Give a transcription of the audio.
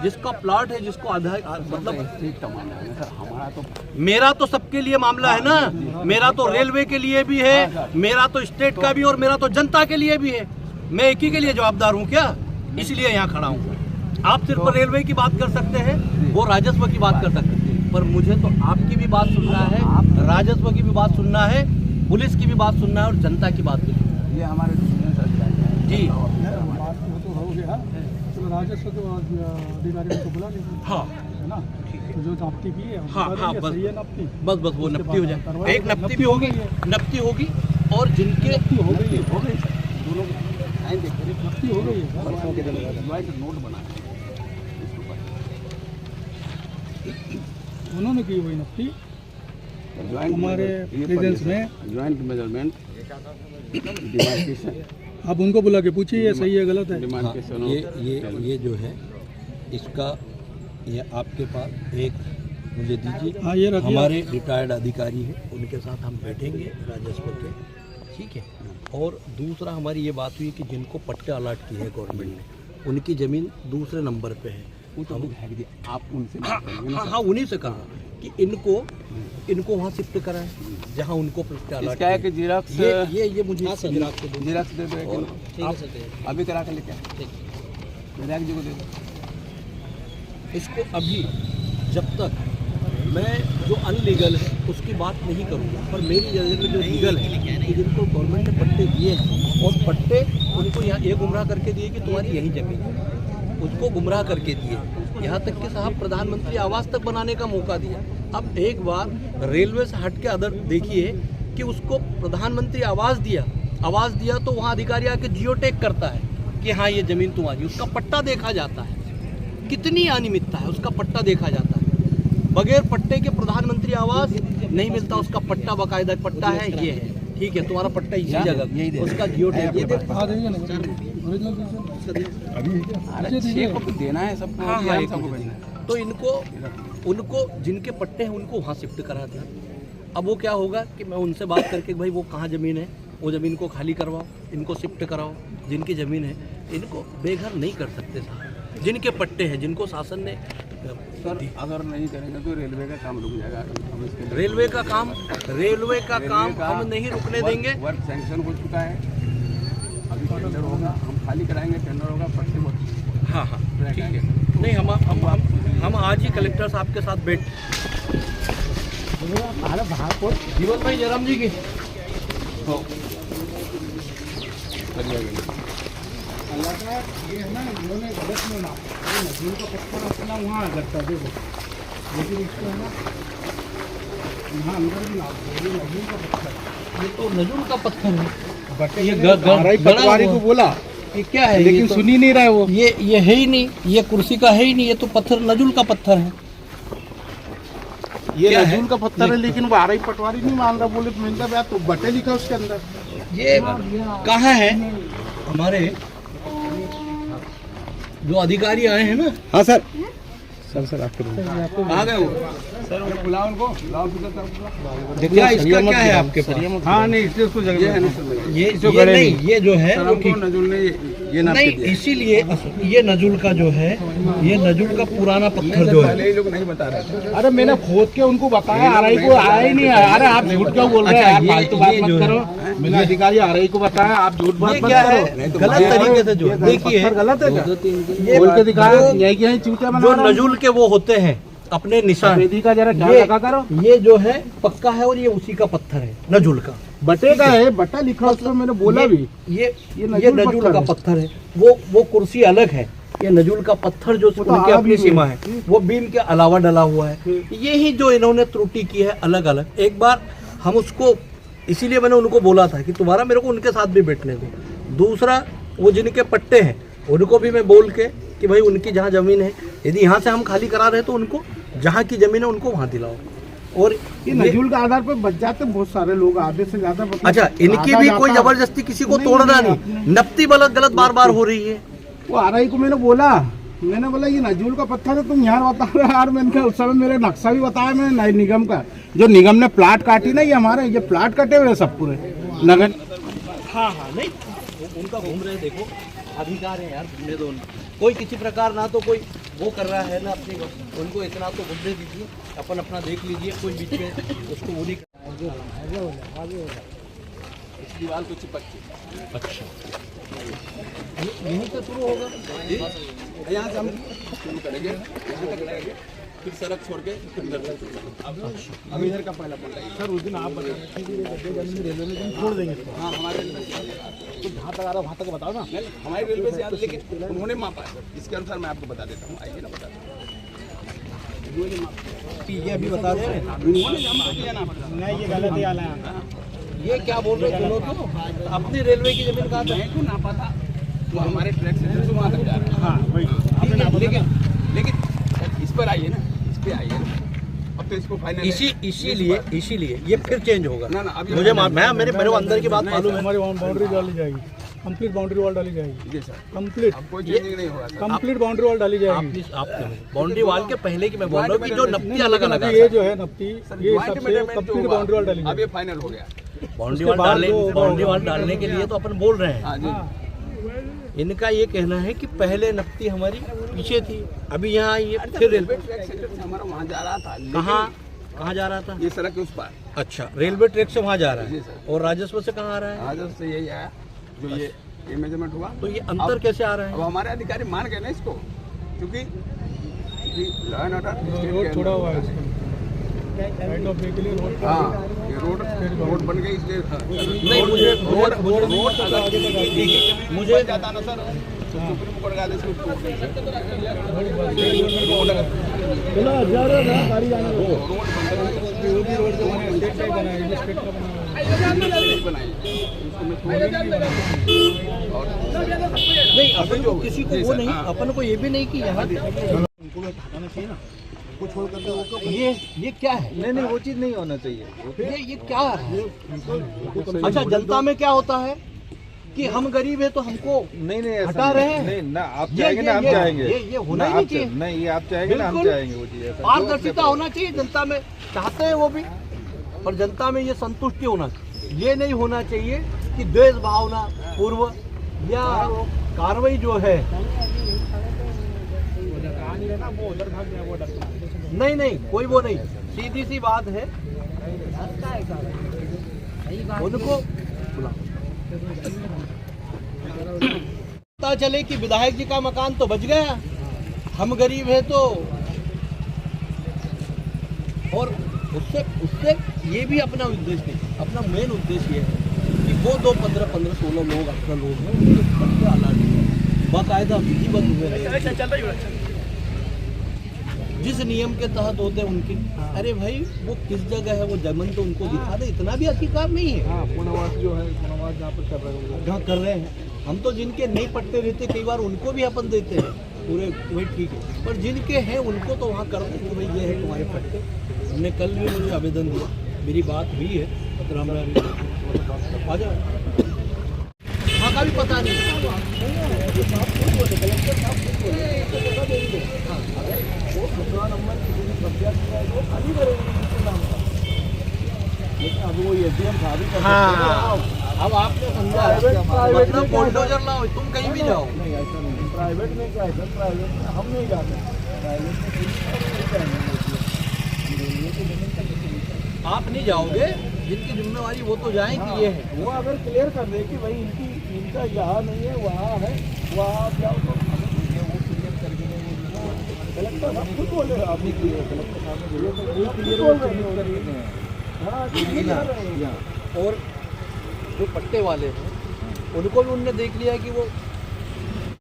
जिसका प्लॉट है, जिसको आधा मतलब हमारा तो मेरा तो सबके लिए मामला है ना, मेरा तो रेलवे के लिए भी है, मेरा तो स्टेट का भी और मेरा तो जनता के लिए भी है। मैं एक ही के लिए जवाबदार हूँ क्या? इसलिए यहाँ खड़ा हूँ। आप सिर्फ रेलवे की बात कर सकते हैं, वो राजस्व की बात कर सकते हैं, पर मुझे तो आपकी भी बात सुनना है, राजस्व की भी बात सुनना है, पुलिस की भी बात सुनना है और जनता की बात भी सुनना है। ये हमारे जी राजस्व तो अधिकारियों को बुला लीजिए। हाँ है ना, तो जो नप्ती की है हाँ बस ये नप्ती बस वो नप्ती हो जाए, एक नप्ती भी होगी, नप्ती होगी और जिनके हो गई दोनों नप्ती हो गई है, नोट बना उन्होंने की हुई नप्ती हमारे प्रेजेंस में ज्वाइंट मेजरमेंट डिमार्केशन। आप उनको बुला के पूछिए ये सही है गलत है। डिमार्केशन ये जो है इसका, ये आपके पास एक मुझे दीजिए। हाँ ये रखिए। हमारे रिटायर्ड अधिकारी हैं, उनके साथ हम बैठेंगे राजस्व के, ठीक है। और दूसरा हमारी ये बात हुई कि जिनको पट्टे अलॉट की है गवर्नमेंट ने, उनकी ज़मीन दूसरे नंबर पे है, आप उनसे हाँ उन्हीं से कहा कि इनको वहाँ शिफ्ट कराएं जहाँ उनको पट्टे अलॉट क्या है कि जिराक्स ये मुझे जिराक्स दे दो, अभी करा कर लेते हैं, विधायक जी को दे दो। इसको अभी जब तक मैं जो अनलीगल है उसकी बात नहीं करूँगा, पर मेरी नज़र में जो लीगल है कि जिनको गवर्नमेंट ने पट्टे दिए हैं और पट्टे उनको यहाँ ये गुमराह करके दिए कि तुम्हारी यही ज़मीन है, उसको गुमराह करके दिए, यहाँ तक कि साहब प्रधानमंत्री आवास तक बनाने का मौका दिया। अब एक बार रेलवे से हट के अदर देखिए कि उसको प्रधानमंत्री आवास दिया तो वहाँ अधिकारी आके जियो टैग करता है कि हाँ ये ज़मीन तुम्हारी, उसका पट्टा देखा जाता है, कितनी अनियमितता है, उसका पट्टा देखा जाता है। बगैर पट्टे के प्रधानमंत्री आवास नहीं मिलता, उसका पट्टा बाकायदा पट्टा है, ये है, ठीक है, तुम्हारा पट्टा इसी जगह, उसका जियो टैग देना है सबको। हाँ, तो उनको जिनके पट्टे हैं उनको वहाँ शिफ्ट करा दिया। अब वो क्या होगा कि मैं उनसे बात करके भाई वो कहाँ ज़मीन है, वो ज़मीन को खाली करवाओ, इनको शिफ्ट कराओ, जिनकी ज़मीन है इनको बेघर नहीं कर सकते साहब, जिनके पट्टे हैं, जिनको शासन ने। सर अगर नहीं करेंगे तो रेलवे का काम रुक जाएगा। रेलवे का काम हम नहीं रुकने देंगे। वर्क सैंक्शन हो चुका है, अभी टेंडर होगा, हम खाली कराएंगे, टेंडर होगा, पट्टे होते। हाँ ठीक है, नहीं हम आज ही कलेक्टर साहब के साथ बैठ जीवन भाई जयराम जी की ये है ना, इन्होंने गलत में नापा, नजूल का पत्थर अपना वहाँ लगता है देखो, लेकिन इसको है ना यहाँ अंदर भी नाप दो, ये नजूल का पत्थर, ये तो नजूल का पत्थर है, बट ये पटवारी को बोला ये क्या है, लेकिन सुन ही नहीं रहा है वो। ये है ही नहीं, ये कुर्सी का है ही नहीं, ये तो पत्थर नजूल का पत्थर है। ये नजूल का पत्थर है, लेकिन वो आरई पटवारी नहीं मान रहा, बोले मिलता है तो बटे लिखा उसके अंदर। ये कहाँ है हमारे जो अधिकारी आए हैं ना? हाँ सर आपके आ गए वो सर बुलाओ उनको, क्या इसका क्या है आपके पास? हाँ नहीं इसलिए उसको जगह ये नहीं, ये जो है वो ठीक नजूल ने ये नाप नहीं, इसीलिए ये नजूल का जो है, ये नजूल का पुराना पत्थर जो है, ये लोग नहीं बता रहे थे। अरे मैंने खोद के उनको बताया, आरआई को आया ही नहीं है। अरे आप झूठ क्यों बोल रहे हैं यार, फालतू बात मत करो। मैंने अधिकारी आरआई को बताया, आप झूठ बात मत करो। गलत तरीके से जो देखिए गलत है, ये बोल के दिखाया यही चूतिया बना जो नजूल के वो होते हैं अपने निशान, का जरा ख्याल रखा करो। ये जो है पक्का है और ये उसी का पत्थर है, नजूल का बटे का है, बटा लिखा उसमें, मैंने बोला भी ये नजूल का पत्थर है। वो कुर्सी अलग है, ये नजूल का पत्थर जो उनकी अपनी सीमा है, वो बीम के अलावा डला हुआ है। यही जो इन्होंने त्रुटि की है अलग अलग, एक बार हम उसको, इसीलिए मैंने उनको बोला था कि तुम्हारा मेरे को उनके साथ भी बैठने दो। दूसरा वो जिनके पट्टे हैं उनको भी मैं बोल के कि भाई उनकी जहाँ ज़मीन है, यदि यहाँ से हम खाली करा रहे हैं तो उनको जहाँ की ज़मीन है उनको वहाँ दिलाओ। और ये नजूल के आधार पर बच जाते बहुत सारे लोग, आधे से ज्यादा। अच्छा, इनकी भी कोई जबरदस्ती किसी को तोड़ना नहीं, नपती गलत बार हो रही है। वो आरआई को मैंने बोला ये नजूल का पत्थर है, तुम यहाँ बता रहे यार। मैंने उस समय मेरे नक्शा भी बताया मैंने, नई निगम का, जो निगम ने प्लाट काटी ना, ये हमारे ये प्लाट कटे हुए सब पूरे नगर। हाँ नहीं, उनका घूम रहे, देखो अधिकार है यार, घूमने दो, कोई किसी प्रकार ना तो कोई वो कर रहा है ना अपनी, उनको इतना तो बुद्धि दीजिए, अपन अपना देख लीजिए, कोई बीच में उसको वो नहीं। इस दीवार को चिपक के अच्छा, यहीं से शुरू होगा, यहाँ से हम शुरू करेंगे, यहाँ तक रहेंगे, फिर सड़क छोड़ के फिर इधर तक। अब इधर का पहला पड़ रहा है सर। उस दिन आप बता रहे थे कि रेलवे में छोड़ देंगे इसको। हाँ, हमारे रेलवे से तो जहाँ तक आ रहा है वहाँ तक बताओ ना। नहीं, हमारी रेलवे से याद, लेकिन उन्होंने मापा है, इसके अनुसार मैं आपको बता देता हूँ, आइए ना बता देता हूँ। ये अभी बता रहे हैं, उन्होंने मापा किया ना, नहीं, ये गलत ही आना है। ये क्या बोल रहे सुनो तो, अपनी रेलवे की जमीन कहाँ मैं तो नापा था, तो हमारे ट्रैक से वहाँ तक जा रहा है। हाँ वही लेकिन इस पर आइए ना, इस पे आइए ना, अब तो इसको फाइनल इसीलिए ये फिर चेंज होगा ना अभी मुझे मेरे अंदर की बात मालूम है। हमारी बाउंड्री डाली जाएगी, कंप्लीट बाउंड्री वॉल डाली जाएगी, जी सर, कंप्लीट अब कोई चेंजिंग नहीं होगा सर। कंप्लीट बाउंड्री वॉल डाली जाएगी। आप बाउंड्री वॉल के पहले की मैं बोल रहा हूँ कि जो नप्ती अलग अलग ये जो है नप्ती, ये सबसे कंप्लीट बाउंड्री वॉल डाली अब ये फाइनल हो गया। बाउंड्री वॉल डालने के लिए तो अपन बोल रहे हैं। हाँ जी, इनका ये कहना है कि पहले नप्ती हमारी पीछे थी, अभी यहाँ ये फिर रेलवे ट्रैक सेक्टर से हमारा वहाँ जा रहा था, कहाँ जा रहा था? ये सड़क के उस पार। अच्छा, रेलवे ट्रैक से वहाँ जा रहा जी है सर। और राजस्व से कहाँ आ रहा है? राजस्व से यही आया जो ये मेजरमेंट हुआ। तो ये अंतर कैसे आ रहा अब है? हमारे अधिकारी मान गए ना इसको, क्योंकि लॉ एंड ऑर्डर रोड छोड़ा हुआ है इसका। राइट ऑफ वे के लिए रोड, हाँ, ये रोड बन गई इसलिए। नहीं, मुझे मुझे जाता ना सर, तो सुप्रीम कोर्ट का आदेश को रोड नहीं, अपन को किसी को वो नहीं, अपन को ये भी नहीं कि यहाँ ये क्या है? नहीं वो चीज नहीं होना चाहिए। ये क्या है? अच्छा, जनता में क्या होता है कि हम गरीब है तो हमको नहीं हटा रहे हैं। नहीं ना, आप चाहेंगे ना हम जाएंगे, ये होना ही नहीं चाहिए। नहीं, ये आप चाहेंगे ना हम बिल्कुल। जाएंगे, वो चीज ऐसा पारदर्शिता होना चाहिए, जनता में चाहते हैं वो भी, पर जनता में ये संतुष्टि होना चाहिए। ये नहीं होना चाहिए कि द्वेष भावना पूर्व या कार्रवाई जो है, नहीं कोई वो नहीं, सीधी सी बात है, उनको पता चले कि विधायक जी का मकान तो बच गया, हम गरीब है तो, और उससे ये भी अपना उद्देश्य नहीं, अपना मेन उद्देश्य ये है कि वो 15-16 लोग अपना लोग हैं, उनके पट्टे अलर्ट बाकायदा विधिवत हुए हैं, जिस नियम के तहत होते हैं उनकी। अरे भाई, वो किस जगह है वो जमीन तो उनको दिखा दे, इतना भी अधिकार नहीं है। हाँ, पुनर्वास जो है, पुनर्वास जहाँ पर कर रहे हैं, जहाँ कर रहे हैं, हम तो जिनके नहीं पट्टे रहते कई बार उनको भी अपन देते हैं पूरे, वही ठीक है, पर जिनके हैं उनको तो वहाँ कर दें कि भाई ये है तुम्हारे पट्टे। हमने कल भी मुझे आवेदन दिया, मेरी बात हुई है, आ जाओ, वहाँ का भी पता नहीं, कलेक्टर साहब खुद बोले, वो 17 नंबर की कब्जा किया है वो खाली करेंगे इसके नाम पर, लेकिन अब वो एसडीएम साहब ही कर सकते हैं। अब आपने समझा, मतलब बुलडोजर लाओ, तुम कहीं भी जाओ। नहीं, ऐसा नहीं, प्राइवेट में क्या है सर, प्राइवेट में हम नहीं जाते, प्राइवेट में आप नहीं जाओगे, जिनकी जिम्मेवारी वो तो जाए कि ये है, वो अगर क्लियर कर दे कि भाई इनका यहाँ नहीं है, वहाँ है, वहाँ आप जाओ, तो कलेक्टर साहब खुद बोले, आप नहीं क्लियर, कलेक्टर साहब ने, और जो पट्टे वाले हैं उनको भी उनने देख लिया कि वो